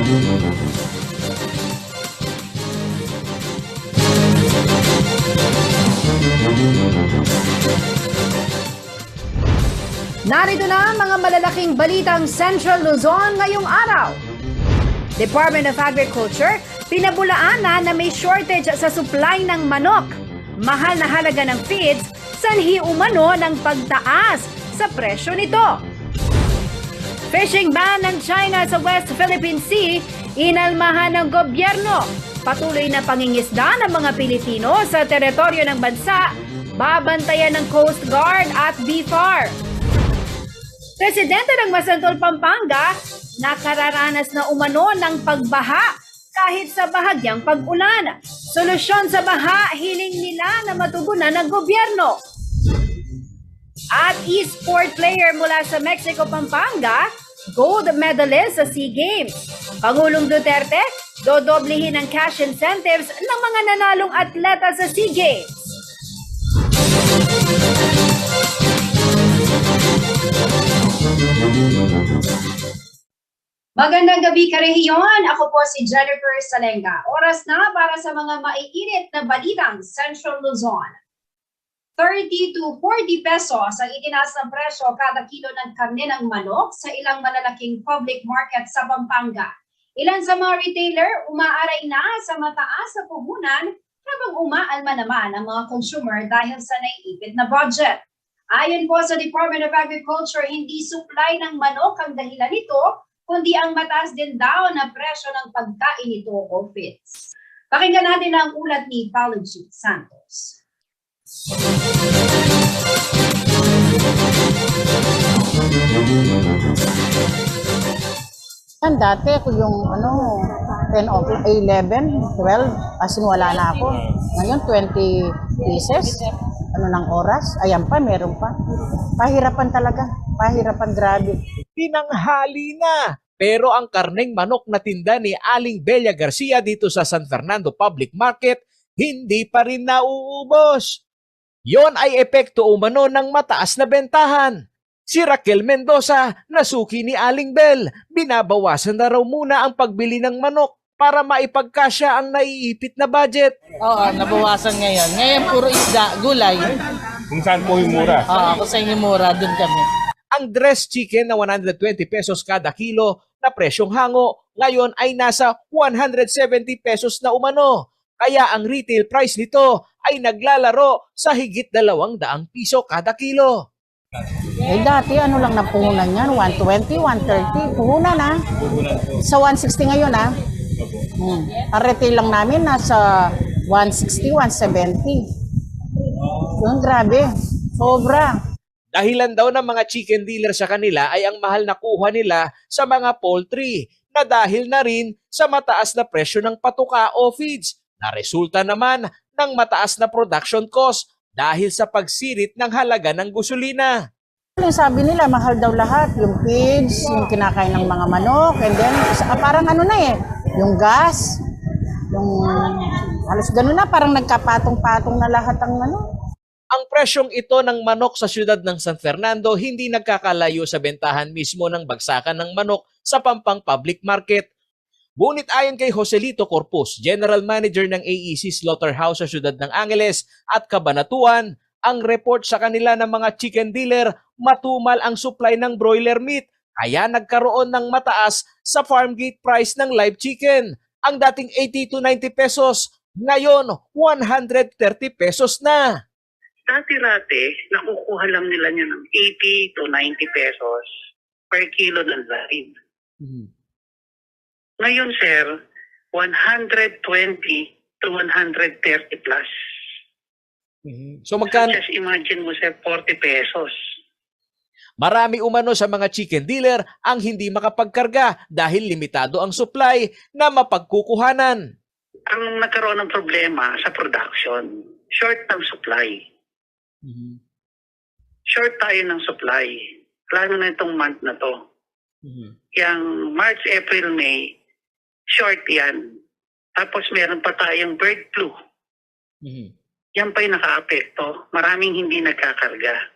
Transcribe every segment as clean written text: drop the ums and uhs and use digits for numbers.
Narito na ang mga malalaking balitang Central Luzon ngayong araw. Department of Agriculture, pinabulaan na may shortage sa supply ng manok. Mahal na halaga ng feeds, sanhi umano ng pagtaas sa presyo nito. Fishing ban ng China sa West Philippine Sea, inalmahan ng gobyerno. Patuloy na pangingisda ng mga Pilipino sa teritoryo ng bansa, babantayan ng Coast Guard at BFAR. Presidente ng Masantol, Pampanga, nakararanas na umano ng pagbaha kahit sa bahagyang pag-ulan. Solusyon sa baha, hiling nila na matugunan ng gobyerno. At e-sport player mula sa Mexico, Pampanga, gold medalist sa SEA Games. Pangulong Duterte, dodoblihin ang cash incentives ng mga nanalong atleta sa SEA Games. Magandang gabi karehiyon. Ako po si Jennifer Salenga. Oras na para sa mga maiinit na balitang Central Luzon. 30 to 40 pesos ang itinaas ng presyo kada kilo ng karne ng manok sa ilang malalaking public market sa Pampanga. Ilan sa mga retailer umaaray na sa mataas na puhunan habang umaalma naman ang mga consumer dahil sa naiipit na budget. Ayon po sa Department of Agriculture, hindi supply ng manok ang dahilan nito, kundi ang mataas din daw na presyo ng pagkain nito o feeds. Pakinggan natin ang ulat ni Pauline Santos. Dati ako yung 10 of 11, 12, as in wala na ako. Ngayon 20 pieces, ng oras, ayan pa, meron pa. Pahirapan talaga, pahirapan grabe. Tinanghali na! Pero ang karneng manok na tinda ni Aling Belia Garcia dito sa San Fernando Public Market, hindi pa rin nauubos. Yon ay epekto umano ng mataas na bentahan. Si Raquel Mendoza, nasuki ni Aling Bel, binabawasan na raw muna ang pagbili ng manok para maipagkasya ang naiipit na budget. Oo, nabawasan ngayon. Ngayon puro isda, gulay. Kung saan po yung mura? Oo, kung sa inyo mura, dun kami. Ang dressed chicken na 120 pesos kada kilo na presyong hango, ngayon ay nasa 170 pesos na umano. Kaya ang retail price nito ay naglalaro sa higit 200 piso kada kilo. Dati lang na puhunan yan, 120, 130, puhunan na. Sa 160 ngayon Ang retail lang namin nasa 160, 170. Yung grabe, sobra. Dahilan daw ng mga chicken dealer sa kanila ay ang mahal na kuha nila sa mga poultry na dahil na rin sa mataas na presyo ng patuka o feeds na resulta naman ng mataas na production cost dahil sa pagsirit ng halaga ng gasolina. Sabi nila, mahal daw lahat. Yung feeds, yung kinakain ng mga manok, and then parang yung gas, yung halos gano'n na, parang nagkapatong-patong na lahat ang Ang presyong ito ng manok sa siyudad ng San Fernando hindi nagkakalayo sa bentahan mismo ng bagsakan ng manok sa Pampang Public Market. Ngunit ayon kay Joselito Corpus, General Manager ng AEC Slaughterhouse sa siyudad ng Angeles at Cabanatuan, ang report sa kanila ng mga chicken dealer, matumal ang supply ng broiler meat, kaya nagkaroon ng mataas sa farm gate price ng live chicken. Ang dating 80 to 90 pesos, ngayon 130 pesos na. Dati-rati, nakukuha lang nila niya ng 80 to 90 pesos per kilo ng live. Ngayon, sir, 120 to 130 plus. So magkano? Just imagine mo, sir, 40 pesos. Marami umano sa mga chicken dealer ang hindi makapagkarga dahil limitado ang supply na mapagkukuhanan. Ang nagkaroon ng problema sa production, short ng supply. Short tayo ng supply. Lalo na itong month na to. Yang March, April, May, short yan. Tapos meron pa tayong bird flu. Yan pa yung naka-apekto. Maraming hindi nagkakarga.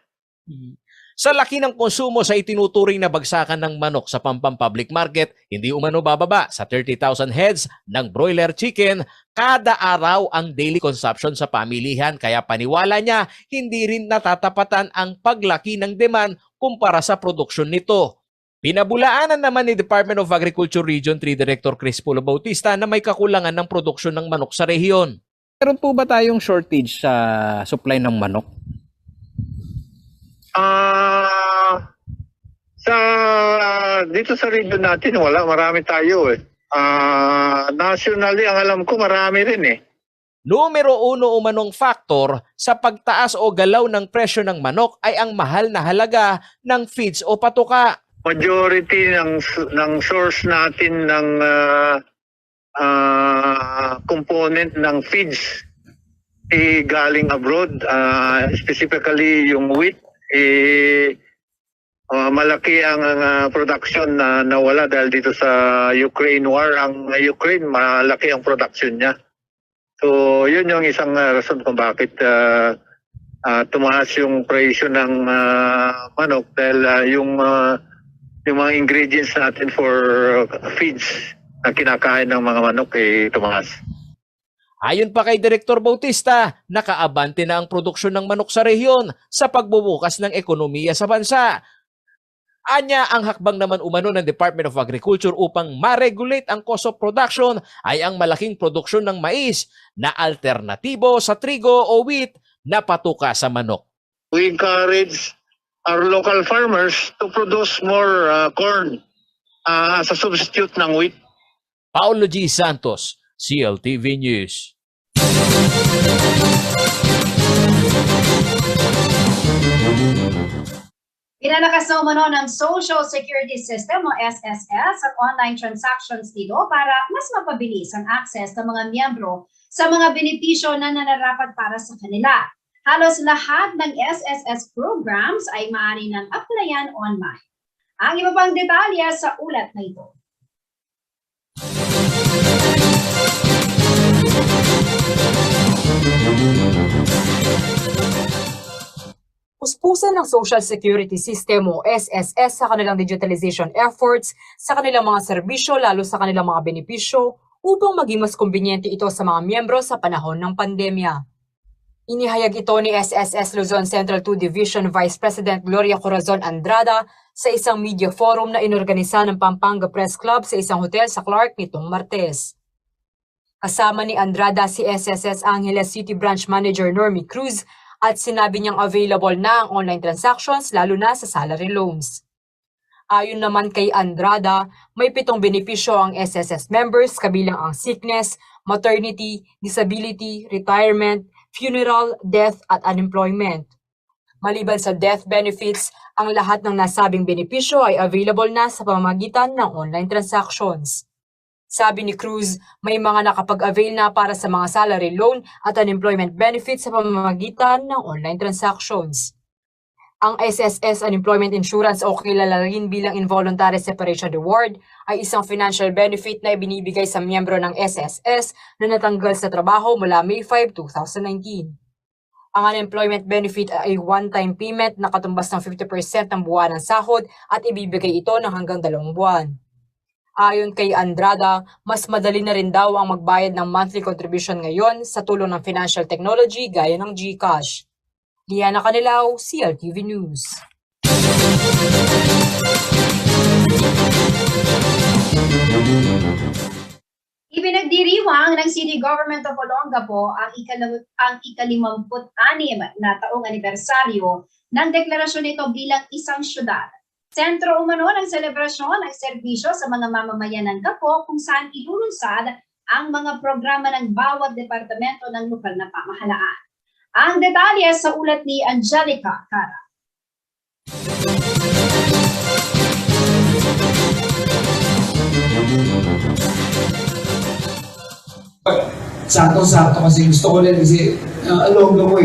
Sa laki ng konsumo sa itinuturing na bagsakan ng manok sa Pampang Public Market, hindi umano bababa sa 30,000 heads ng broiler chicken kada araw ang daily consumption sa pamilihan, kaya paniwala niya hindi rin natatapatan ang paglaki ng demand kumpara sa produksyon nito. Pinabulaanan naman ni Department of Agriculture Region 3 Director Chris Pulo Bautista na may kakulangan ng produksyon ng manok sa rehiyon. Meron po ba tayong shortage sa supply ng manok? Dito sa region natin wala, marami tayo eh. Nationally ang alam ko marami rin eh. Numero 1 umanong factor sa pagtaas o galaw ng presyo ng manok ay ang mahal na halaga ng feeds o patuka. Majority ng source natin ng component ng feeds galing abroad, specifically yung wheat. Malaki ang production na nawala dahil dito sa Ukraine war. Ang Ukraine, malaki ang production niya. So, yun yung isang rason kung bakit tumaas yung presyo ng manok dahil yung mga ingredients natin for feeds na kinakain ng mga manok tumaas. Ayon pa kay Director Bautista, nakaabante na ang produksyon ng manok sa rehiyon sa pagbubukas ng ekonomiya sa bansa. Anya, ang hakbang naman umano ng Department of Agriculture upang ma-regulate ang cost of production ay ang malaking produksyon ng mais na alternatibo sa trigo o wheat na patuka sa manok. We encourage our local farmers to produce more corn as a substitute ng wheat. Paulo G. Santos, CLTV News. Pinalakas na umano ng Social Security System o SSS at online transactions dito para mas mapabilis ang access ng mga miyembro sa mga benepisyo na nararapat para sa kanila. Halos lahat ng SSS programs ay maaari nang applyan online. Ang iba pang detalye sa ulat na ito. Puspusan ng Social Security System o SSS sa kanilang digitalization efforts sa kanilang mga serbisyo lalo sa kanilang mga benepisyo upang maging mas kumbinyente ito sa mga miyembro sa panahon ng pandemya. Inihayag ito ni SSS Luzon Central 2 Division Vice President Gloria Corazon Andrada sa isang media forum na inorganisa ng Pampanga Press Club sa isang hotel sa Clark nitong Martes. Kasama ni Andrada si SSS Angeles City Branch Manager Normie Cruz at sinabi niyang available na ang online transactions lalo na sa salary loans. Ayon naman kay Andrada, may 7 benepisyo ang SSS members kabilang ang sickness, maternity, disability, retirement, funeral, death at unemployment. Maliban sa death benefits, ang lahat ng nasabing benepisyo ay available na sa pamamagitan ng online transactions. Sabi ni Cruz, may mga nakapag-avail na para sa mga salary loan at unemployment benefits sa pamamagitan ng online transactions. Ang SSS Unemployment Insurance o kilala rin bilang Involuntary Separation Reward ay isang financial benefit na ibinibigay sa miyembro ng SSS na natanggal sa trabaho mula May 5, 2019. Ang unemployment benefit ay one-time payment na katumbas ng 50% ng buwan ng sahod at ibibigay ito ng hanggang 2 buwan. Ayon kay Andrada, mas madali na rin daw ang magbayad ng monthly contribution ngayon sa tulong ng financial technology gaya ng GCash. Liana Canilaw, CLTV News. Ipinagdiriwang ng City Government of Olongapo ang ika-56 na taong anibersaryo ng deklarasyon nito bilang isang syudad. Sentro umano ng selebrasyon ang serbisyo sa mga mamamayan ng Gapo kung saan ilulunsad ang mga programa ng bawat departamento ng lokal na pamahalaan. Ang detalye sa ulat ni Angelica Cara. Sakto-sakto kasi gusto ko lang kasi Olongapo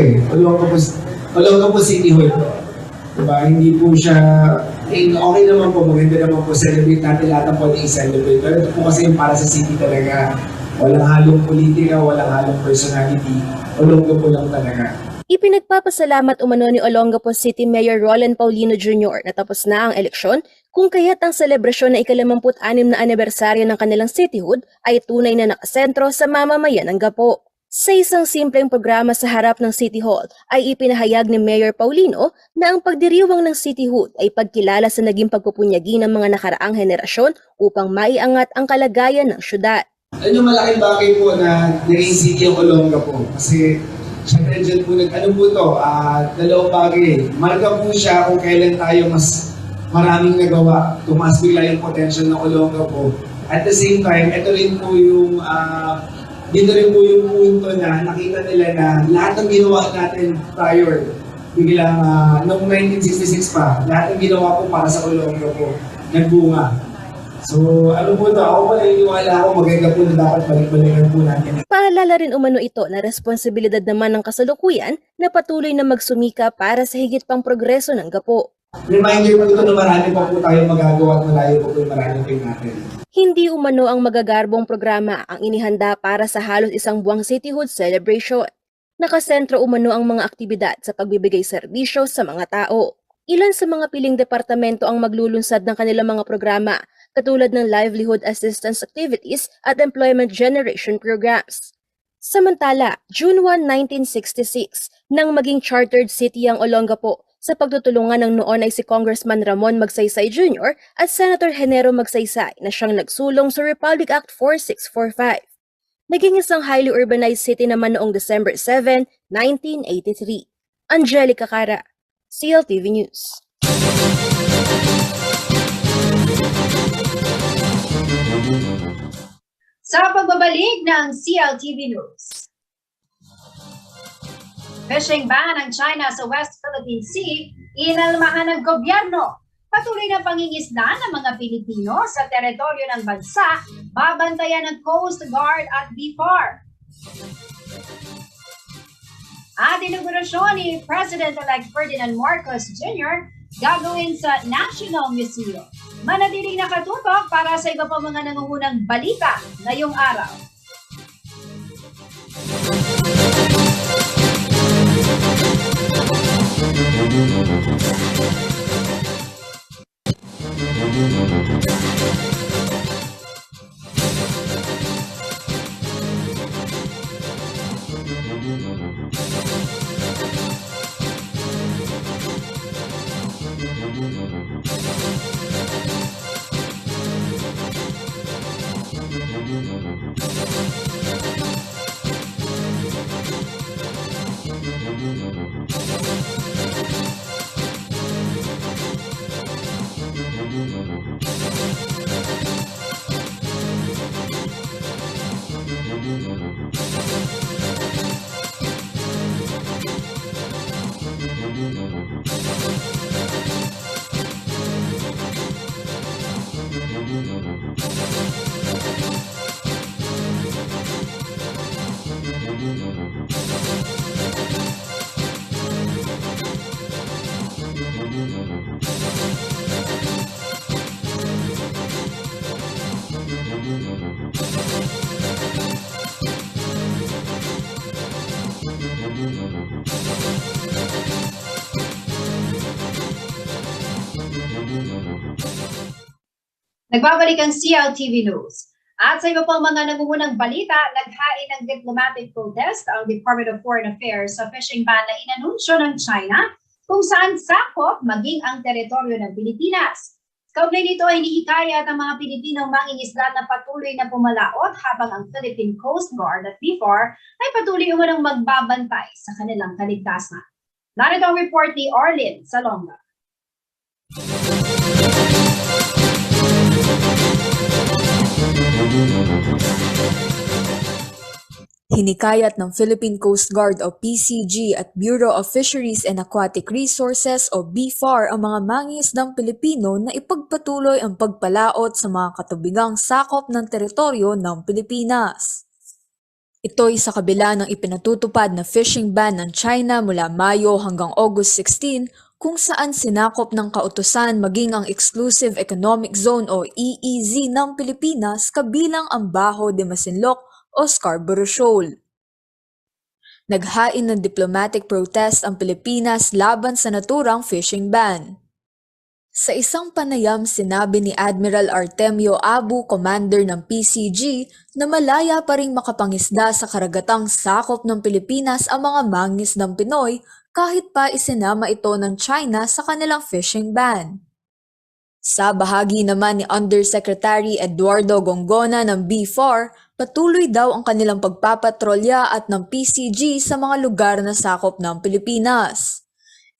Olongapo City Hall. Diba? Hindi po siya, okay naman po, maganda naman po, celebrate natin lahat ng pwede i-celebrate. Pero ito po kasi yung para sa city talaga, walang halong politika, walang halong personality, Olongapo lang talaga. Ipinagpapasalamat umano ni Olongapo City Mayor Roland Paulino Jr. na tapos na ang eleksyon, kung kaya't ang selebrasyon na ika-56 na anibersaryo ng kanilang cityhood ay tunay na nakasentro sa mamamayan ng Gapo. Sa isang simpleng programa sa harap ng City Hall ay ipinahayag ni Mayor Paulino na ang pagdiriwang ng cityhood ay pagkilala sa naging pagpupunyagi ng mga nakaraang henerasyon upang maiangat ang kalagayan ng syudad. Ano malaking bagay po na naging city ang Olongapo kasi syempre dyan po ano po to, dalawang bagay. Marka po siya kung kailan tayo mas maraming nagawa, tumaas bigla yung potential ng Olongapo. At the same time, ito rin po yung dito rin po yung punto na nakita nila na lahat ng ginawa natin prior, biglang noong 1966 pa, lahat ng ginawa po para sa Olongapo, nagbunga. So, ano po ito? Ako pala iniwala ako maganda po na dapat balik-balikan po natin. Paalala rin umano ito na responsibilidad naman ng kasalukuyan na patuloy na magsumika para sa higit pang progreso ng Gapo. Reminder po ito na marami pa po tayo magagawa at malayo po yung marami natin. Hindi umano ang magagarbong programa ang inihanda para sa halos isang buwang cityhood celebration. Nakasentro umano ang mga aktibidad sa pagbibigay serbisyo sa mga tao. Ilan sa mga piling departamento ang maglulunsad ng kanilang mga programa, katulad ng livelihood assistance activities at employment generation programs. Samantala, June 1, 1966, nang maging chartered city ang Olongapo sa pagtutulungan ng noon ay si Congressman Ramon Magsaysay Jr. at Senator Genero Magsaysay na siyang nagsulong sa Republic Act 4645. Naging isang highly urbanized city naman noong December 7, 1983. Angelica Cara, CLTV News. Sa pagbabalik ng CLTV News. Fishing ban ng China sa West Philippine Sea, inalmahan ng gobyerno. Patuloy na pangingisda ng mga Pilipino sa teritoryo ng bansa, babantayan ng Coast Guard at BFAR. At inaugurasyon ni President-elect Ferdinand Marcos Jr. gagawin sa National Museum. Manatiling nakatutok para sa iba pa mga nangungunang balita ngayong araw. Nagbabalik ang CLTV News. At sa iba pang mga nangungunang balita, naghain ng diplomatic protest ang Department of Foreign Affairs sa fishing ban na inanunsyo ng China kung saan sakop maging ang teritoryo ng Pilipinas. Kaugnay nito ay hinihikayat ang mga Pilipinong mangingisda na patuloy na pumalaot habang ang Philippine Coast Guard at BFAR ay patuloy umunang magbabantay sa kanilang kaligtasan. Narito ang report ni Arlene Salonga. Hinikayat ng Philippine Coast Guard o PCG at Bureau of Fisheries and Aquatic Resources o BFAR ang mga mangingisdang Pilipino na ipagpatuloy ang pagpalaot sa mga katubigang sakop ng teritoryo ng Pilipinas. Ito'y sa kabila ng ipinatutupad na fishing ban ng China mula Mayo hanggang August 16 kung saan sinakop ng kautusan maging ang Exclusive Economic Zone o EEZ ng Pilipinas kabilang ang Bajo de Masinloc o Scarborough Shoal. Naghain ng diplomatic protest ang Pilipinas laban sa naturang fishing ban. Sa isang panayam, sinabi ni Admiral Artemio Abu, commander ng PCG, na malaya pa ring makapangisda sa karagatang sakop ng Pilipinas ang mga mangingisdang Pinoy kahit pa isinama ito ng China sa kanilang fishing ban. Sa bahagi naman ni Undersecretary Eduardo Gongona ng B4, patuloy daw ang kanilang pagpapatrolya at ng PCG sa mga lugar na sakop ng Pilipinas.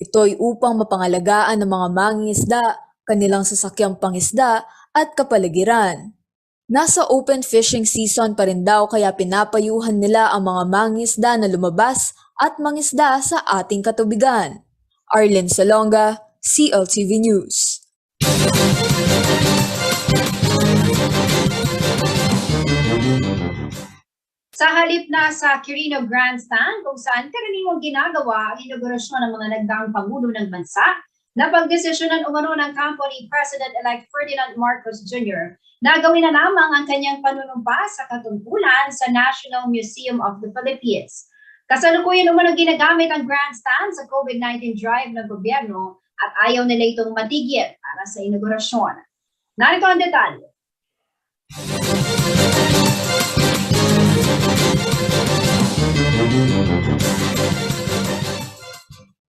Ito'y upang mapangalagaan ng mga mangingisda, kanilang sasakyang pangisda at kapaligiran. Nasa open fishing season pa rin daw kaya pinapayuhan nila ang mga mangingisda na lumabas at mangisda sa ating katubigan. Arlen Salonga, CLTV News. Sa halip na sa Quirino Grandstand, kung saan karaniwang ginagawa ang inaugurasyon ng mga nagdaang Pangulo ng Bansa, napagdesisyonan umano ng kampo ni President-elect Ferdinand Marcos Jr. na gawin na lamang ang kanyang panunumpa sa katungkulan sa National Museum of the Philippines. Kasalukuyan umano ginagamit ang grandstand sa COVID-19 drive ng gobyerno at ayaw nila itong matigil para sa inaugurasyon. Narito ang detalye.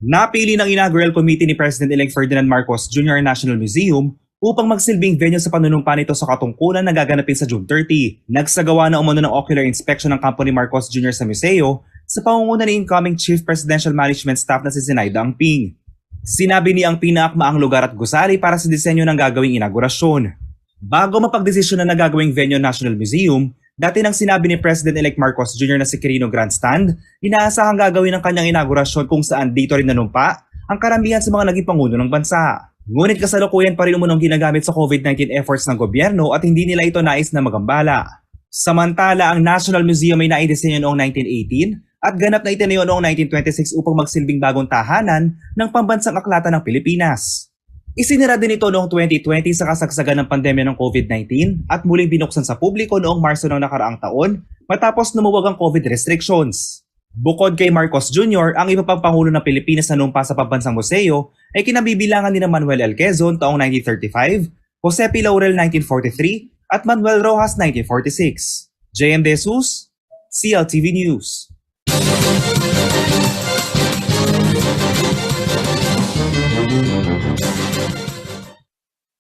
Napili ng inaugural committee ni President-elect Ferdinand Marcos Jr. National Museum upang magsilbing venue sa panunumpa nito sa katungkulan na gaganapin sa June 30. Nagsagawa na umano ng ocular inspection ng kampo ni Marcos Jr. sa museo sa pangunguna ni incoming Chief Presidential Management Staff na si Zenaida Angping. Sinabi ni Angping na akma ang lugar at gusali para sa disenyo ng gagawing inaugurasyon. Bago mapagdesisyon na nagagawing venue National Museum, dati nang sinabi ni President-elect Marcos Jr. na si Quirino Grandstand, inaasahang gagawin ang kanyang inaugurasyon kung saan dito rin nanumpa ang karamihan sa mga naging pangulo ng bansa. Ngunit kasalukuyan pa rin umunong ginagamit sa COVID-19 efforts ng gobyerno at hindi nila ito nais na magambala. Samantala, ang National Museum ay naidisenyo noong 1918 at ganap na itinayo noong 1926 upang magsilbing bagong tahanan ng pambansang aklatan ng Pilipinas. Isinara din ito noong 2020 sa kasagsagan ng pandemya ng COVID-19 at muling binuksan sa publiko noong Marso ng nakaraang taon matapos lumuwag ang COVID restrictions. Bukod kay Marcos Jr., ang iba pang pangulo ng Pilipinas na numpa sa pambansang museo ay kinabibilangan ni Manuel L. Quezon taong 1935, Jose P. Laurel 1943 at Manuel Rojas 1946. JM De Jesus, CLTV News.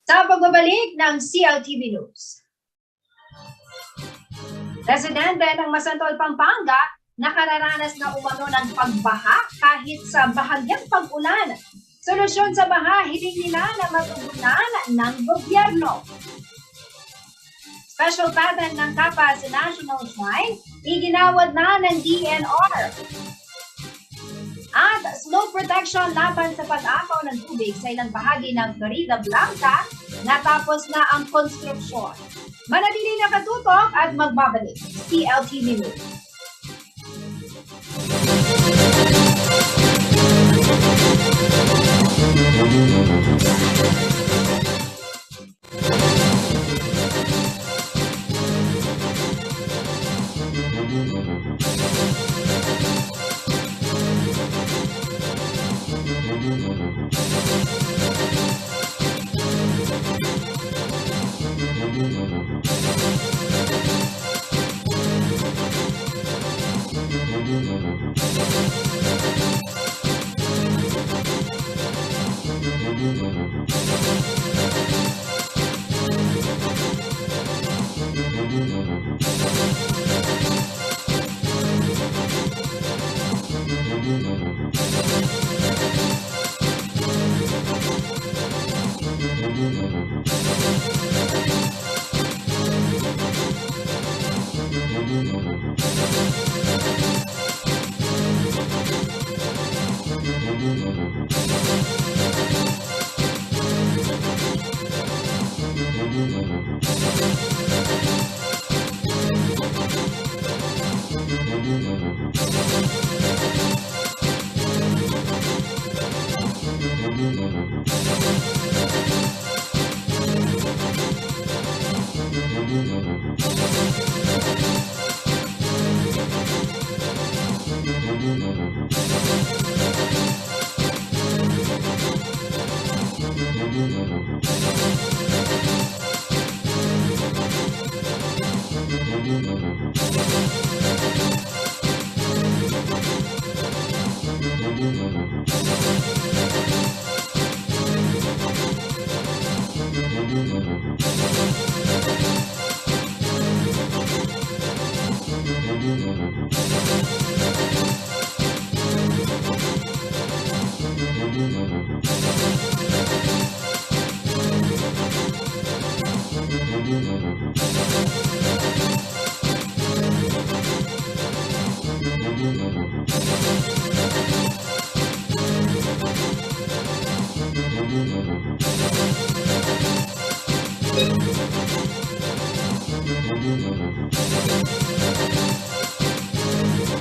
Sa pagbabalik ng CLTV News. Residente ng Masantol, Pampanga, nakararanas na umano ng pagbaha kahit sa bahagyang pag-ulan. Solusyon sa baha, hiling nila na matugunan ng gobyerno. Special patent ng kapa sa National Shrine, iginawad na ng DNR. At slow protection laban sa pag-apaw ng tubig sa ilang bahagi ng Florida Blanca, natapos na ang konstruksyon. Manatili na katutok at magbabalik. CLTV News.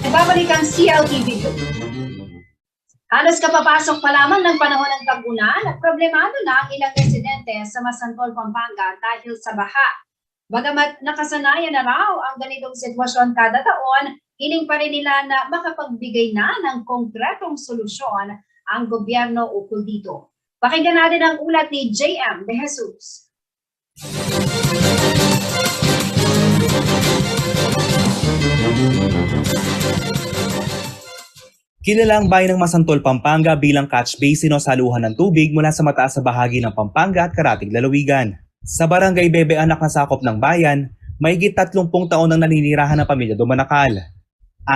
Nagbabalik ang CLTV News. Halos kapapasok pa lamang ng panahon ng tag-ulan at problemado na ang ilang residente sa Masantol, Pampanga dahil sa baha. Bagamat nakasanayan na raw ang ganitong sitwasyon kada taon, hiling pa rin nila na makapagbigay na ng konkretong solusyon ang gobyerno ukol dito. Pakinggan natin ang ulat ni JM De Jesus. Kilala ang bayan ng Masantol, Pampanga bilang catch basin o saluhan ng tubig mula sa mataas na bahagi ng Pampanga at Karatig Lalawigan. Sa barangay Bebe Anak na sakop ng bayan, mahigit 30 taon nang naninirahan ng pamilya Dumanakal.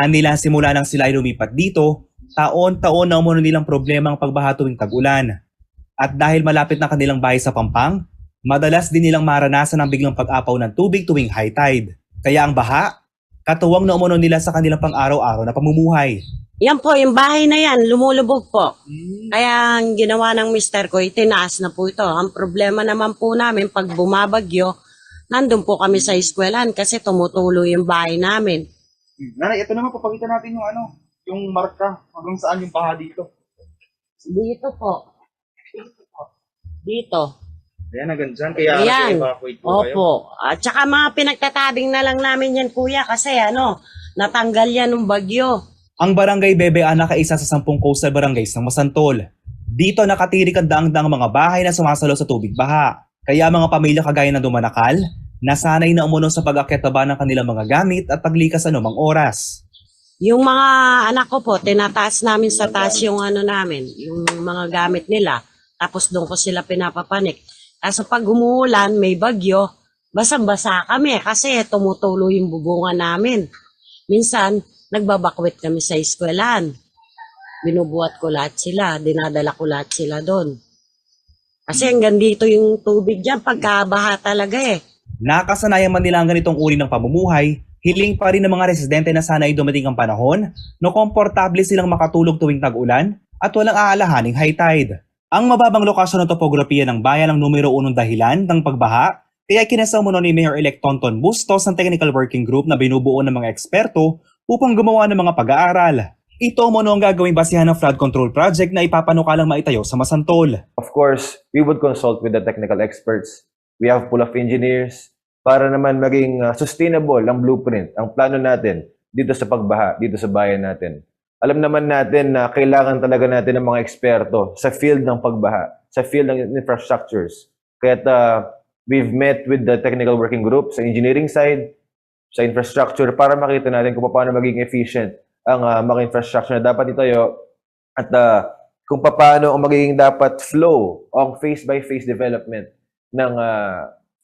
Nila simula nang sila ay lumipat dito, taon-taon na umuno nilang problema ang pagbaha tuwing tag-ulan. At dahil malapit na kanilang bahay sa Pampang, madalas din nilang maranasan ang biglang pag-apaw ng tubig tuwing high tide. Kaya ang baha, katuwang na umuno nila sa kanilang pang-araw-araw na pamumuhay. Yan po, yung bahay na yan, lumulubog po. Kaya ang ginawa ng mister ko, itinaas na po ito. Ang problema naman po namin, pag bumabagyo, nandun po kami sa eskwelahan kasi tumutulo yung bahay namin. Nanay, ito naman, papakita natin yung marka hanggang saan yung baha dito. Dito po. Dito. Ayan, hanggang dyan, kaya Ayan. evacuate po kayo. Opo. At saka mga pinagtatabing na lang namin yan, kuya, kasi natanggal yan ng bagyo. Ang barangay Bebe Anak ay isa sa 10 coastal barangays ng Masantol. Dito nakatirik ang daang-daang mga bahay na sumasalo sa tubig baha. Kaya mga pamilya kagaya ng Dumanakal, nasanay na umuno sa pag-akyat ng kanilang mga gamit at paglikas anumang oras. Yung mga anak ko po, tinataas namin sa taas yung namin, yung mga gamit nila. Tapos doon ko sila pinapapanik. Kaso pag umuulan, may bagyo, basang-basa kami kasi tumutulo yung bubungan namin. Minsan, nagbabakwit kami sa eskwelahan. Binubuhat ko lahat sila, dinadala ko lahat sila doon. Kasi hanggang dito yung tubig dyan, pagkabaha talaga Nakasanayan man nila ang ganitong uri ng pamumuhay, hiling pa rin ng mga residente na sana ay dumating ang panahon na komportable silang makatulog tuwing tag-ulan at walang aalahaning high tide. Ang mababang lokasyon ng topografiya ng bayan ang numero 1 dahilan ng pagbaha, kaya kinasama ni Mayor-elect Tonton Bustos ng Technical Working Group na binubuo ng mga eksperto upang gumawa ng mga pag-aaral. Ito mo ang gagawing basihan ng flood control project na ipapanukalang maitayo sa Masantol. Of course, we would consult with the technical experts. We have pool of engineers para naman maging sustainable ang blueprint, ang plano natin dito sa pagbaha, dito sa bayan natin. Alam naman natin na kailangan talaga natin ng mga eksperto sa field ng pagbaha, sa field ng infrastructures. Kaya we've met with the technical working group sa engineering side, sa infrastructure para makita natin kung paano maging efficient ang mga infrastructure na dapat itayo at kung paano ang magiging dapat flow ang phase-by-phase development ng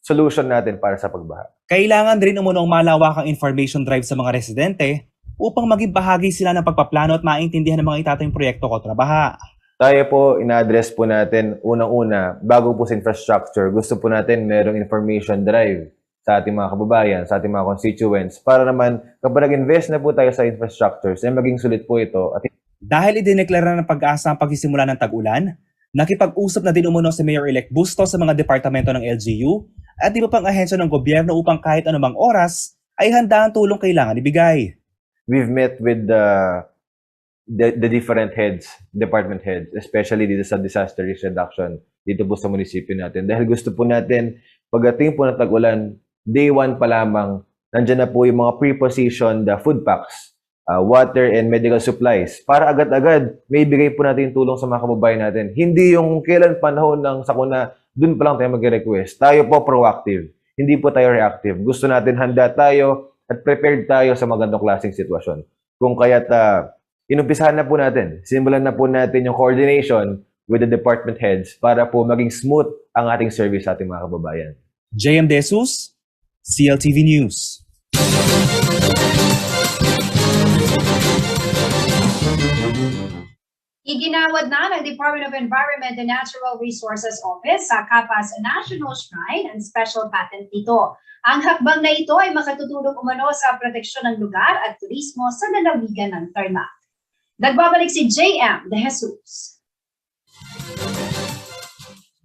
solution natin para sa pagbaha. Kailangan rin umunong malawakang information drive sa mga residente upang maging bahagi sila ng pagpaplano at maintindihan ng mga itatayong proyekto kontra baha. Tayo po, ina-address po natin unang-una, bago po sa infrastructure, gusto po natin merong information drive sa ating mga kababayan, sa ating mga constituents, para naman kapag nag-invest na po tayo sa infrastructures, ay maging sulit po ito. At dahil idineklara ng pag-asa ang pagsisimula ng tag-ulan, nakipag-usap na din umuno si Mayor-elect Bustos sa mga departamento ng LGU at iba pang ahensya ng gobyerno upang kahit anumang oras ay handa ang tulong kailangan ibigay. We've met with the different heads, department heads, especially dito sa disaster risk reduction dito po sa munisipyo natin. Dahil gusto po natin, pagdating po ng tag-ulan, day 1 pa lamang, nandyan na po yung mga pre-positioned food packs water and medical supplies para agad-agad may bigay po natin yung tulong sa mga kababayan natin. Hindi yung kailan panahon ng sakuna, dun pa lang tayo mag-request. Tayo po proactive, hindi po tayo reactive. Gusto natin handa tayo at prepared tayo sa magandang klaseng sitwasyon. Kung kaya't inumpisahan na po natin, simulan na po natin yung coordination with the department heads para po maging smooth ang ating service sa ating mga kababayan. JM De Jesus, CLTV News. Iginawad na ng Department of Environment and Natural Resources Office sa Capas National Shrine ang special patent nito. Ang hakbang na ito ay makatutulong umano sa proteksyon ng lugar at turismo sa lalawigan ng Tarlac. Nagbabalik si JM De Jesus.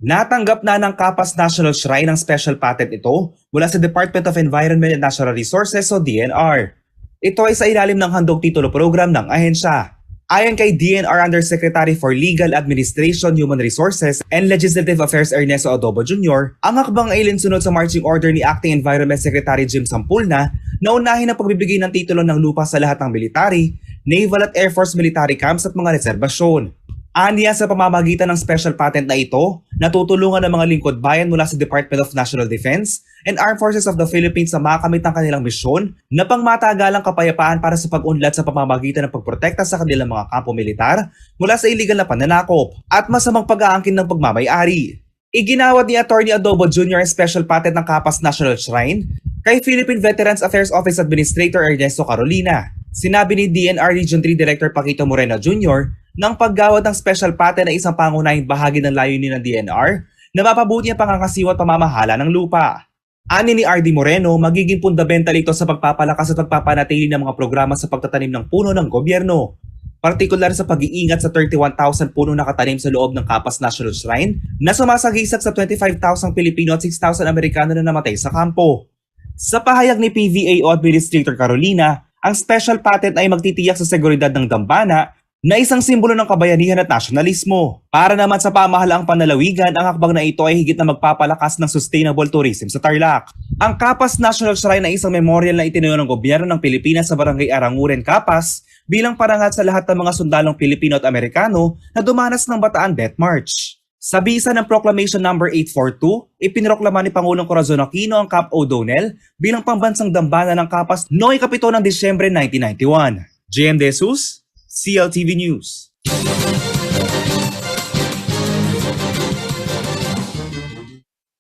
Natanggap na ng Capas National Shrine ang special patent ito mula sa Department of Environment and Natural Resources o DNR. Ito ay sa ilalim ng handog titulo program ng ahensya. Ayon kay DNR Undersecretary for Legal Administration, Human Resources, and Legislative Affairs Ernesto Adobo Jr., ang hakbang ay linsunod sa marching order ni Acting Environment Secretary Jim Sampulna na unahin ang pagbibigay ng titulo ng lupa sa lahat ng military, naval at air force military camps at mga reserbasyon. Aniya sa pamamagitan ng special patent na ito, natutulungan ng mga lingkod bayan mula sa Department of National Defense and Armed Forces of the Philippines sa makamit ang kanilang misyon na pangmatagalang kapayapaan para sa pag-unlad sa pamamagitan ng pagprotekta sa kanilang mga kampo militar mula sa iligal na pananakop at masamang pag-aangkin ng pagmamay-ari. Iginawad ni Attorney Adobo Jr. ang special patent ng Capas National Shrine kay Philippine Veterans Affairs Office Administrator Ernesto Carolina. Sinabi ni DNR Region 3 Director Paquito Moreno Jr. ng paggawad ng special patent ay isang pangunahing bahagi ng layunin ng DNR na mapabuti ang pangangasiwa at pamamahala ng lupa. Ani ni RD Moreno, magiging fundamental ito sa pagpapalakas at pagpapanatili ng mga programa sa pagtatanim ng puno ng gobyerno. Partikular sa pag-iingat sa 31,000 puno na katanim sa loob ng Capas National Shrine na sumasagisag sa 25,000 Pilipino at 6,000 Amerikano na namatay sa kampo. Sa pahayag ni PVAO Administrator Carolina, ang special patent ay magtitiyak sa seguridad ng dambana na isang simbolo ng kabayanihan at nasyonalismo. Para naman sa pamahalaang panlalawigan, ang hakbang na ito ay higit na magpapalakas ng sustainable tourism sa Tarlac. Ang Capas National Shrine ay isang memorial na itinayo ng gobyerno ng Pilipinas sa Barangay Aranguren, Capas bilang parangal sa lahat ng mga sundalong Pilipino at Amerikano na dumanas ng Bataan Death March. Sa bisa ng Proclamation No. 842, ipinroklama ni Pangulong Corazon Aquino ang Camp O'Donnell bilang pambansang dambana ng Capas noong 7 ng Disyembre 1991. JM De Jesus, CLTV News.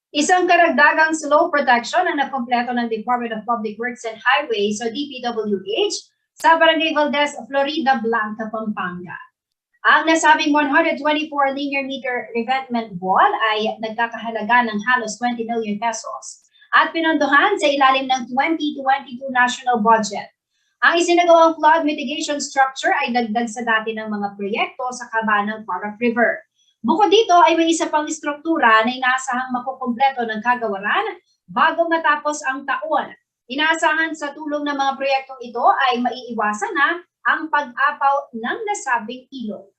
Isang karagdagang slow protection ang nakompleto ng Department of Public Works and Highways o DPWH sa Barangay Valdez, Florida Blanca, Pampanga. Ang nasabing 124 linear meter revetment wall ay nagkakahalaga ng halos 20 million pesos at pinondohan sa ilalim ng 2022 national budget. Ang isinagawang flood mitigation structure ay dagdag sa dati ng mga proyekto sa kaba ng Parac River. Bukod dito ay may isa pang istruktura na inaasahang makukumpleto ng kagawaran bago matapos ang taon. Inaasahan sa tulong ng mga proyektong ito ay maiiwasan na ang pag-apaw ng nasabing ilog.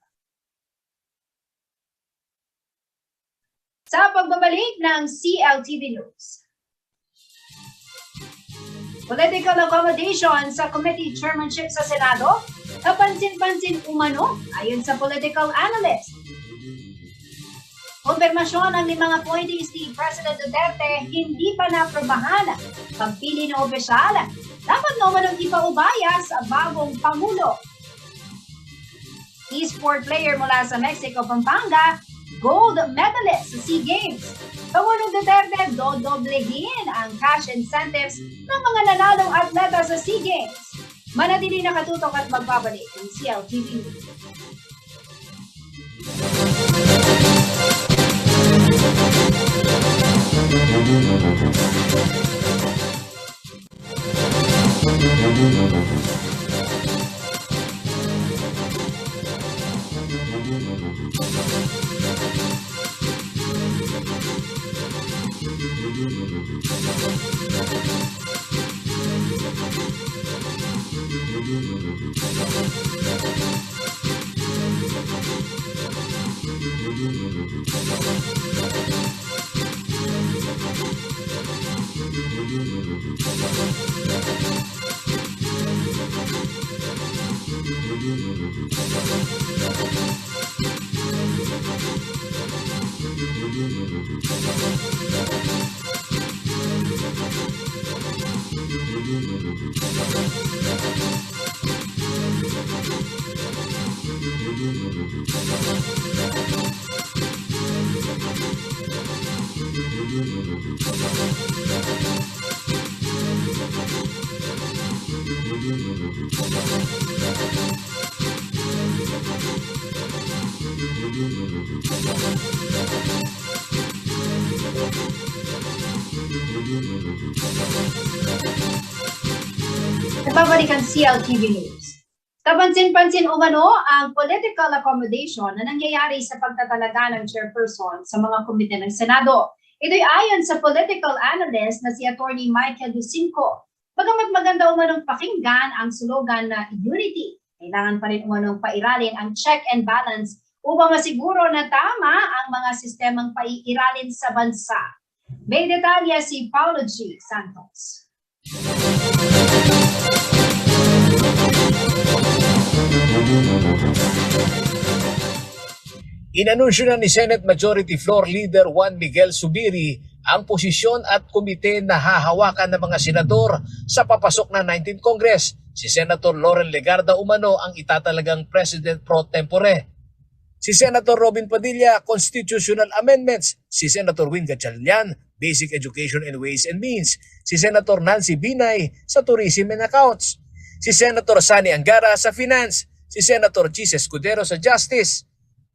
Sa pagbabalik ng CLTV News. Political accommodation sa committee chairmanship sa Senado, kapansin-pansin umano ayon sa political analyst. Konfirmasyon ang 5 appointees ni President Duterte hindi pa naprobahan. Pagpili ng opisyal, dapat naman ang ipaubaya sa bagong Pangulo. E-sport player mula sa Mexico, Pampanga, gold medalist sa SEA Games. Pangulong Duterte dodoblehin ang cash incentives ng mga nanalong atleta sa SEA Games. Manatili nakatutok at magbabalik ng CLTV News. Nagbabalik ang CLTV News. Kapansin-pansin umano ang political accommodation na nangyayari sa pagtatalaga ng chairperson sa mga komite ng Senado. Ito'y ayon sa political analyst na si Atty. Michael Lucinco. Bagamat maganda umanong pakinggan ang slogan na unity, kailangan pa rin umanong pairalin ang check and balance upang masiguro na tama ang mga sistemang paiiralin sa bansa. May detalye si Paulo G. Santos. Inanunsyo na ni Senate Majority Floor Leader Juan Miguel Zubiri ang posisyon at komite na hahawakan ng mga senador sa papasok na 19th Congress. Si Senator Loren Legarda umano ang itatalagang President pro tempore. Si Senator Robin Padilla, Constitutional Amendments. Si Senator Win Gatchalian, Basic Education and Ways and Means. Si Senator Nancy Binay sa Tourism and Accounts. Si Senator Sani Angara sa Finance. Si Senator Chis Escudero sa Justice.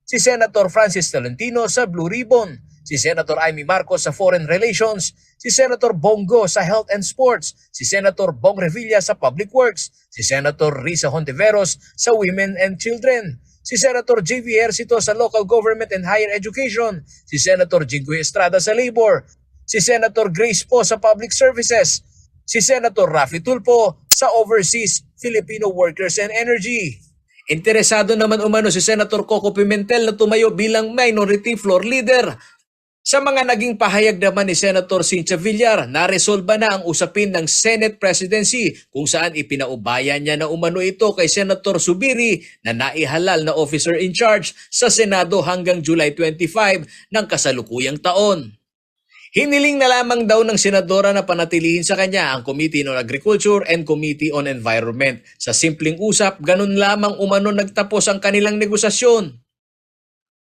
Si Senator Francis Tolentino sa Blue Ribbon, si Senator Amy Marcos sa Foreign Relations, si Senator Bongo sa Health and Sports, si Senator Bong Revilla sa Public Works, si Senator Risa Hontiveros sa Women and Children, si Senator J.V. Ercito sa Local Government and Higher Education, si Senator Jinggoy Estrada sa Labor, si Senator Grace Po sa Public Services, si Senator Raffy Tulfo sa Overseas Filipino Workers and Energy. Interesado naman umano si Senator Coco Pimentel na tumayo bilang Minority Floor Leader. Sa mga naging pahayag naman ni Senator Cynthia Villar, naresolba na ang usapin ng Senate Presidency kung saan ipinaubaya niya na umano ito kay Senator Zubiri na naihalal na officer in charge sa Senado hanggang July 25 ng kasalukuyang taon. Hiniling na lamang daw ng senadora na panatilihin sa kanya ang Committee on Agriculture and Committee on Environment. Sa simpleng usap, ganun lamang umano nagtapos ang kanilang negosasyon.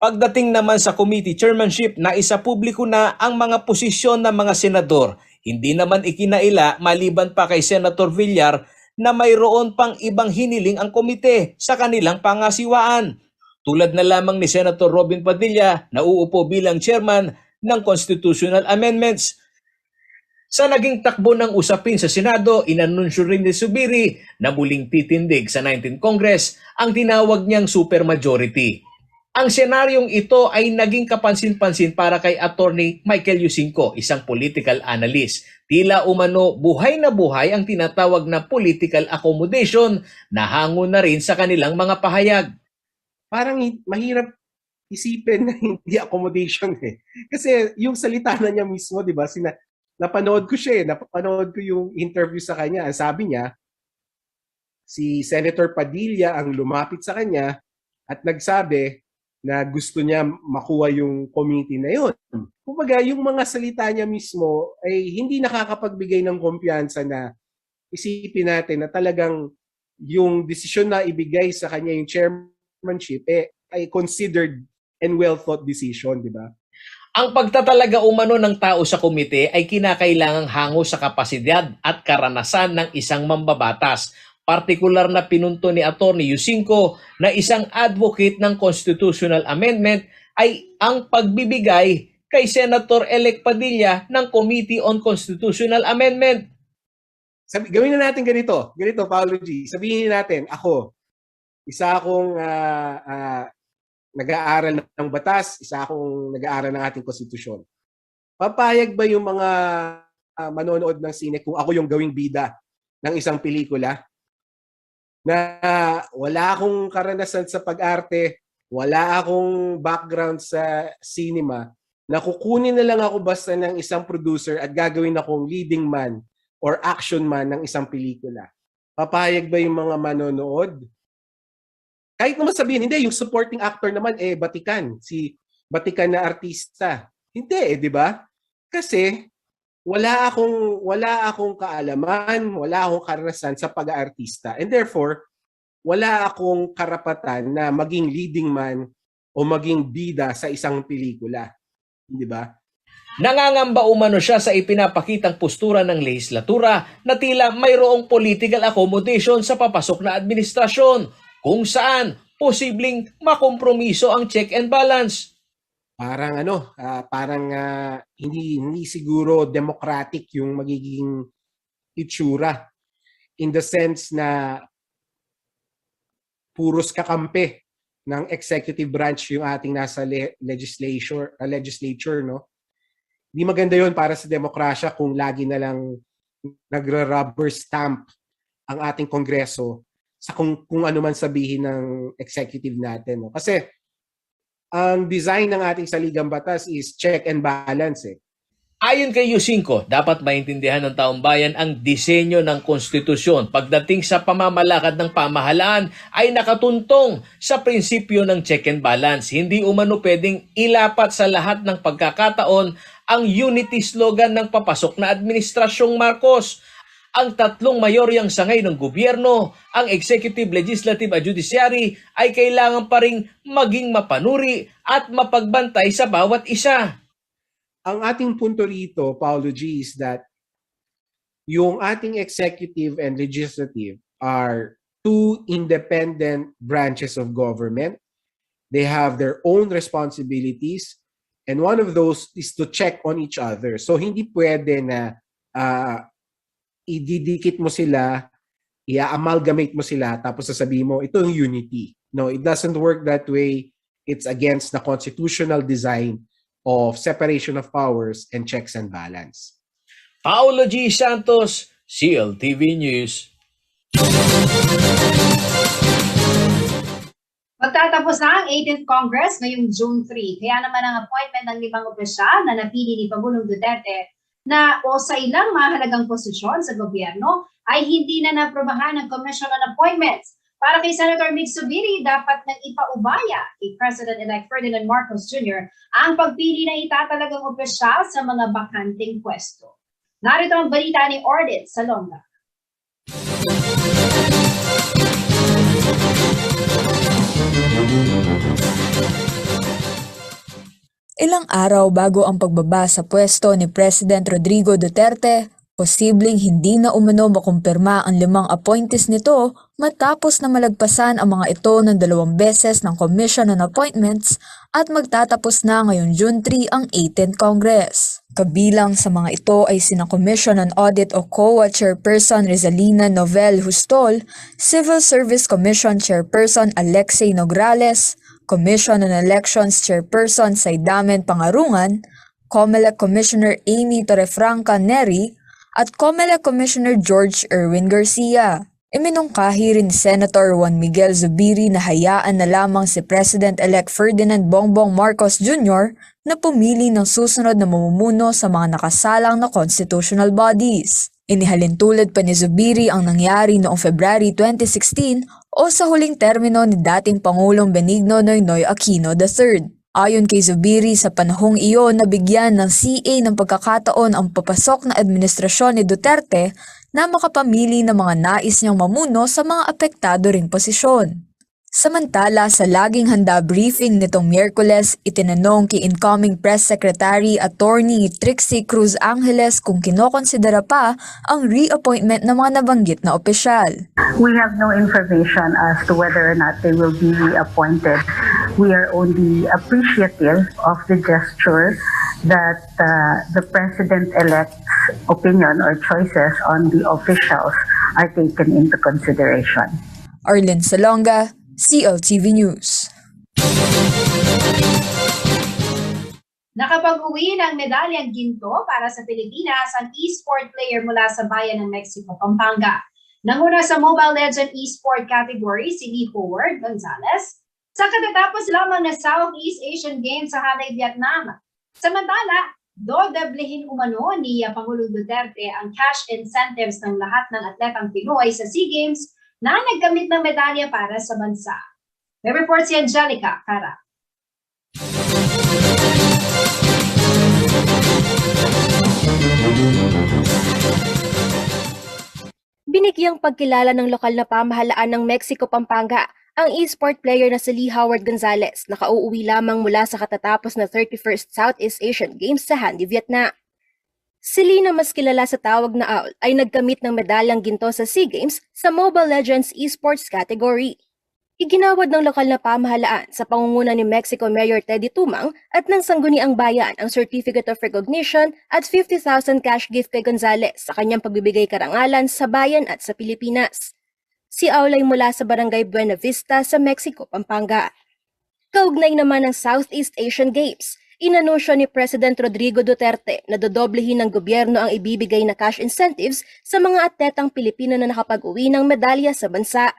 Pagdating naman sa committee chairmanship, naisa publiko na ang mga posisyon ng mga senador. Hindi naman ikinaila maliban pa kay Senator Villar na mayroon pang ibang hiniling ang komite sa kanilang pangasiwaan. Tulad na lamang ni Senator Robin Padilla na uupo bilang chairman ng Constitutional Amendments. Sa naging takbo ng usapin sa Senado, inanunsyo rin ni Zubiri na muling titindig sa 19th Congress ang tinawag niyang supermajority. Ang senaryong ito ay naging kapansin-pansin para kay Atty. Michael Lucinco, isang political analyst. Tila umano buhay na buhay ang tinatawag na political accommodation na hango na rin sa kanilang mga pahayag. Parang mahirap isipin na hindi accommodation eh. Kasi yung salita na niya mismo, di ba, napanood ko siya napanood ko yung interview sa kanya. Ang sabi niya, si Senator Padilla ang lumapit sa kanya at nagsabi na gusto niya makuha yung committee na yun. Kumbaga, yung mga salita niya mismo ay hindi nakakapagbigay ng kumpiyansa na isipin natin na talagang yung desisyon na ibigay sa kanya yung chairmanship ay considered and well-thought decision, di ba? Ang pagtatalaga umano ng tao sa komite ay kinakailangang hango sa kapasidad at karanasan ng isang mambabatas. Partikular na pinunto ni Atty. Lucinco na isang advocate ng constitutional amendment ay ang pagbibigay kay Senator-elect Padilla ng Committee on Constitutional Amendment. Gawin na natin ganito, Paulo G. Sabihin natin, ako, isa akong nag-aaral ng batas, isa akong nag-aaral ng ating konstitusyon. Papayag ba yung mga manonood ng sine kung ako yung gawing bida ng isang pelikula? Na wala akong karanasan sa pag-arte, wala akong background sa cinema, na kukunin na lang ako basta ng isang producer at gagawin akong leading man or action man ng isang pelikula. Papayag ba yung mga manonood? Kahit naman sabihin, hindi, yung supporting actor naman, Batikan. Si Batikan na artista. Hindi, di ba? Kasi, wala akong kaalaman, wala akong karanasan sa pag-aartista. And therefore, wala akong karapatan na maging leading man o maging bida sa isang pelikula. Di ba? Nangangamba umano siya sa ipinapakitang postura ng lehislatura na tila mayroong political accommodation sa papasok na administrasyon kung saan posibleng makompromiso ang check and balance. Parang hindi siguro democratic yung magiging itsura in the sense na puros kakampi ng executive branch yung ating nasa legislature, no? Di maganda yon para sa demokrasya kung lagi na lang nagra-rubber stamp ang ating kongreso sa kung ano man sabihin ng executive natin, no? Kasi ang design ng ating saligang batas is check and balance. Ayon kay Yusinko, dapat maintindihan ng taong bayan ang disenyo ng konstitusyon pagdating sa pamamalakad ng pamahalaan ay nakatuntong sa prinsipyo ng check and balance. Hindi umano pwedeng ilapat sa lahat ng pagkakataon ang unity slogan ng papasok na administrasyong Marcos. Ang tatlong mayoryang sangay ng gobyerno, ang executive, legislative at judiciary ay kailangan pa ring maging mapanuri at mapagbantay sa bawat isa. Ang ating punto rito, Paolo G, is that yung ating executive and legislative are two independent branches of government. They have their own responsibilities and one of those is to check on each other. So hindi pwede na ididikit mo sila, i-amalgamate mo sila, tapos sasabihin mo, ito yung unity. No, it doesn't work that way. It's against the constitutional design of separation of powers and checks and balance. Paolo G. Santos, CLTV News. Magtatapos na ang 18th Congress ngayong June 3. Kaya naman ang appointment ng 5 opisyal na napili ni Pangulong Duterte na o sa ilang mahalagang posisyon sa gobyerno ay hindi na naprobahan ng Commission on Appointments. Para kay Senator Mig Zubiri, dapat nang ipaubaya kay President-elect Ferdinand Marcos Jr. ang pagpili na itatalagang opisyal sa mga bakanting pwesto. Narito ang balita ni Ordit Salonga. Ilang araw bago ang pagbaba sa pwesto ni President Rodrigo Duterte, posibleng hindi na umano makumpirma ang 5 appointees nito matapos na malagpasan ang mga ito ng 2 beses ng Commission on Appointments at magtatapos na ngayong June 3 ang 18th Congress. Kabilang sa mga ito ay sina Commission on Audit o COA Chairperson Rizalina Novel Hustol, Civil Service Commission Chairperson Alexei Nograles, Commission on Elections Chairperson Saidamen Pangarungan, COMELEC Commissioner Amy Torrefranca Neri, at COMELEC Commissioner George Erwin Garcia. Iminungkahi rin Senator Juan Miguel Zubiri na hayaan na lamang si President-elect Ferdinand Bongbong Marcos Jr. na pumili ng susunod na mamumuno sa mga nakasalang na constitutional bodies. Inihalintulad pa ni Zubiri ang nangyari noong February 2016 o sa huling termino ni dating Pangulong Benigno Noynoy Aquino III. Ayon kay Zubiri, sa panahong iyon nabigyan ng CA ng pagkakataon ang papasok na administrasyon ni Duterte na makapamili ng mga nais niyang mamuno sa mga apektado ring posisyon. Samantala, sa laging handa briefing nitong Miyerkules, itinanong kay incoming Press Secretary Attorney Trixie Cruz Angeles kung kinokonsidera pa ang reappointment ng mga nabanggit na opisyal. We have no information as to whether or not they will be reappointed. We are only appreciative of the gesture that the President-elect's opinion or choices on the officials are taken into consideration. Arlene Salonga, CLTV News. Nakapag-uwi ng medalyang ginto para sa Pilipinas ang e-sport player mula sa bayan ng Mexico, Pampanga. Nanguna sa Mobile Legend e-sport category si Lee Howard Gonzalez sa katatapos lamang na Southeast Asian Games sa Hanoi, Vietnam. Samantala, dodoblehin umano ni Pangulong Duterte ang cash incentives ng lahat ng atletang Pinoy sa SEA Games na nagkamit ng medalya para sa bansa. May report si Angelica Cara. Binigyang pagkilala ng lokal na pamahalaan ng Mexico, Pampanga ang e-sport player na si Lee Howard Gonzalez na kauuwi lamang mula sa katatapos na 31st Southeast Asian Games sa Hanoi, Vietnam. Si Lee na mas kilala sa tawag na Owl ay nagkamit ng medalyang ginto sa SEA Games sa Mobile Legends esports category. Iginawad ng lokal na pamahalaan sa pangunguna ni Mexico Mayor Teddy Tumang at ng Sangguniang Bayan ang Certificate of Recognition at 50,000 cash gift kay Gonzalez sa kanyang pagbibigay karangalan sa bayan at sa Pilipinas. Si Aul ay mula sa Barangay Buena Vista sa Mexico, Pampanga. Kaugnay naman ng Southeast Asian Games, inanunsyo ni President Rodrigo Duterte na dodoblehin ng gobyerno ang ibibigay na cash incentives sa mga atletang Pilipino na nakapag-uwi ng medalya sa bansa.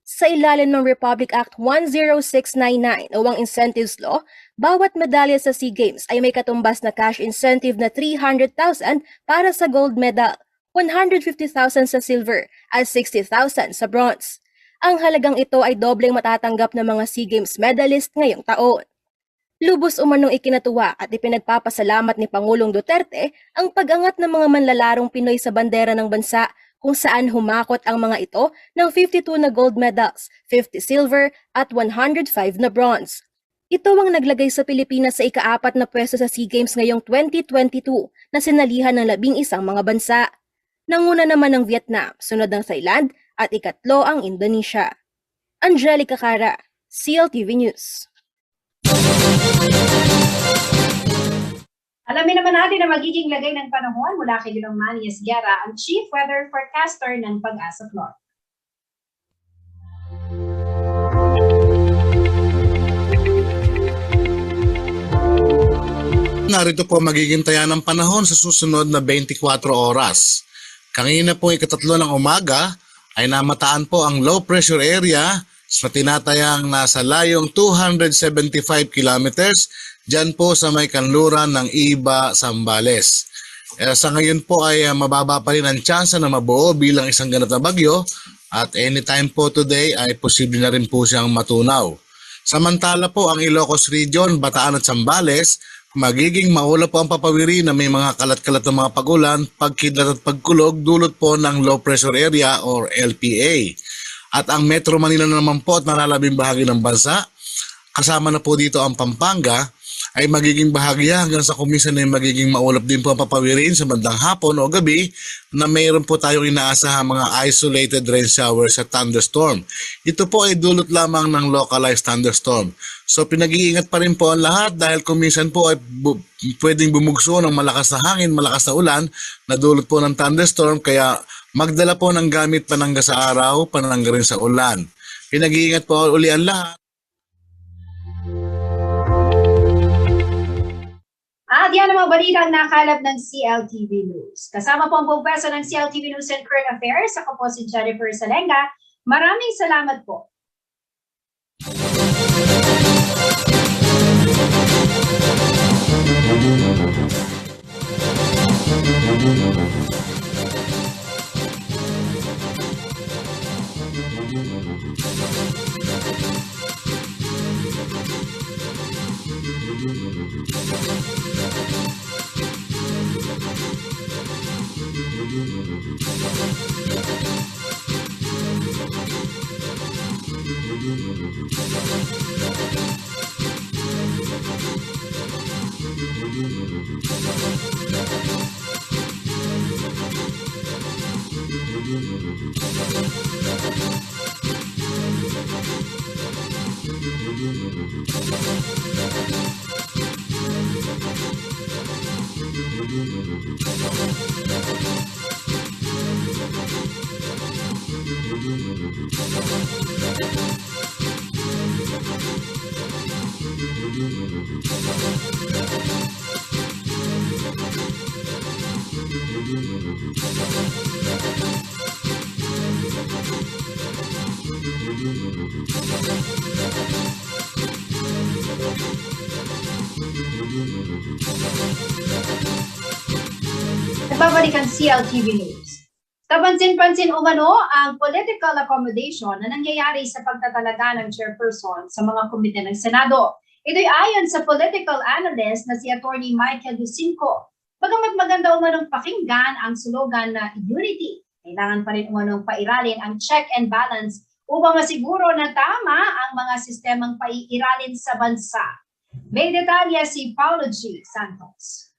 Sa ilalim ng Republic Act 10699 o ang Incentives Law, bawat medalya sa SEA Games ay may katumbas na cash incentive na 300,000 para sa gold medal, 150,000 sa silver at 60,000 sa bronze. Ang halagang ito ay dobleng matatanggap ng mga SEA Games medalist ngayong taon. Lubos umanong ikinatuwa at ipinagpapasalamat ni Pangulong Duterte ang pag-angat ng mga manlalarong Pinoy sa bandera ng bansa kung saan humakot ang mga ito ng 52 na gold medals, 50 silver at 105 na bronze. Ito ang naglagay sa Pilipinas sa ika-4 na pwesto sa SEA Games ngayong 2022 na sinalihan ng 11 mga bansa. Nanguna naman ang Vietnam, sunod ang Thailand at ikatlo ang Indonesia. Angelica Cara, CLTV News. Alamin naman natin na magiging lagay ng panahon mula kay Ginoong Manny Esguerra, ang Chief Weather Forecaster ng Pag-asa Clock. Narito po magiging taya ng panahon sa susunod na 24 oras. Kanina po ikatatlo ng umaga ay namataan po ang low pressure area sa tinatayang nasa layong 275 kilometers dyan po sa may kanluran ng Iba, Zambales. Sa ngayon po ay mababa pa rin ang tsansa na mabuo bilang isang ganap na bagyo at anytime po today ay posible na rin po siyang matunaw. Samantala po ang Ilocos Region, Bataan at Zambales, magiging maulap po ang papawiri na may mga kalat-kalat na mga pagulan, pagkidlat at pagkulog dulot po ng low pressure area or LPA. At ang Metro Manila naman po at nalalabing bahagi ng bansa, kasama na po dito ang Pampanga, ay magiging bahagya hanggang sa kuminsan ay magiging maulap din po ang papawirin sa bandang hapon o gabi na mayroon po tayong inaasahang mga isolated rain showers at thunderstorm. Ito po ay dulot lamang ng localized thunderstorm. So pinag-iingat pa rin po ang lahat dahil kuminsan po ay pwedeng bumugso ng malakas na hangin, malakas na ulan na dulot po ng thunderstorm kaya magdala po ng gamit panangga sa araw, panangga rin sa ulan. Pinag-iingat po uli ang lahat. At yan ang mga balita ang nakalap ng CLTV News. Kasama po ang buong pwesto ng CLTV News and Current Affairs. Ako po si Jennifer Salenga. Maraming salamat po. Nagbabalik ang CLTV News. Kapansin-pansin umano ang political accommodation na nangyayari sa pagtatalaga ng chairperson sa mga komite ng Senado. Ito'y ayon sa political analyst na si Attorney Michael Lucinco. Bagamat maganda umanong pakinggan ang slogan na unity, kailangan pa rin umanong pairalin ang check and balance upang masiguro na tama ang mga sistemang paiiralin sa bansa. May detalye si Paulo G. Santos.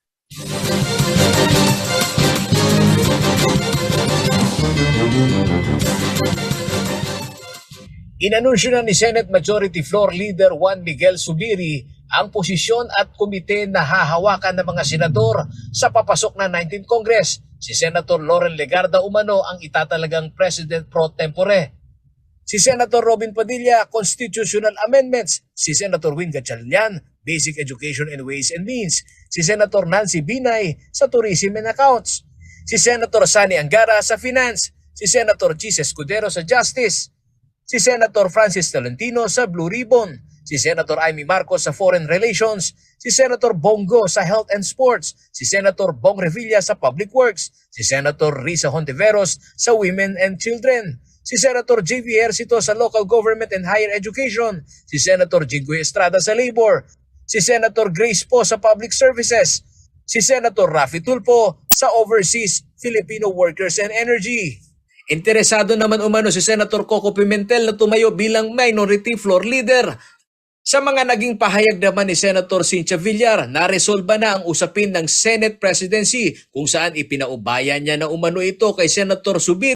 Inanunsyo na ni Senate Majority Floor Leader Juan Miguel Zubiri ang posisyon at komite na hahawakan ng mga senador sa papasok na 19th Congress. Si Senator Loren Legarda umano ang itatalagang President pro tempore. Si Senator Robin Padilla, Constitutional Amendments. Si Senator Win Gatchalian, Basic Education and Ways and Means. Si Senator Nancy Binay sa Tourism and Accounts. Si Senator Sani Angara sa Finance. Si Senator Chis Escudero sa Justice. Si Senator Francis Tolentino sa Blue Ribbon. Si Senator Amy Marcos sa Foreign Relations. Si Senator Bongo sa Health and Sports. Si Senator Bong Revilla sa Public Works. Si Senator Risa Hontiveros sa Women and Children. Si Senator J.V. Ercito sa Local Government and Higher Education. Si Senator Jinggoy Estrada sa Labor. Si Senator Grace Po sa Public Services. Si Senator Raffy Tulfo sa Overseas Filipino Workers and Energy. Interesado naman umano si Senator Coco Pimentel na tumayo bilang Minority Floor Leader. Sa mga naging pahayag naman ni Senator Cynthia Villar, naresolba na ang usapin ng Senate Presidency kung saan ipinaubaya niya na umano ito kay Senator Zubiri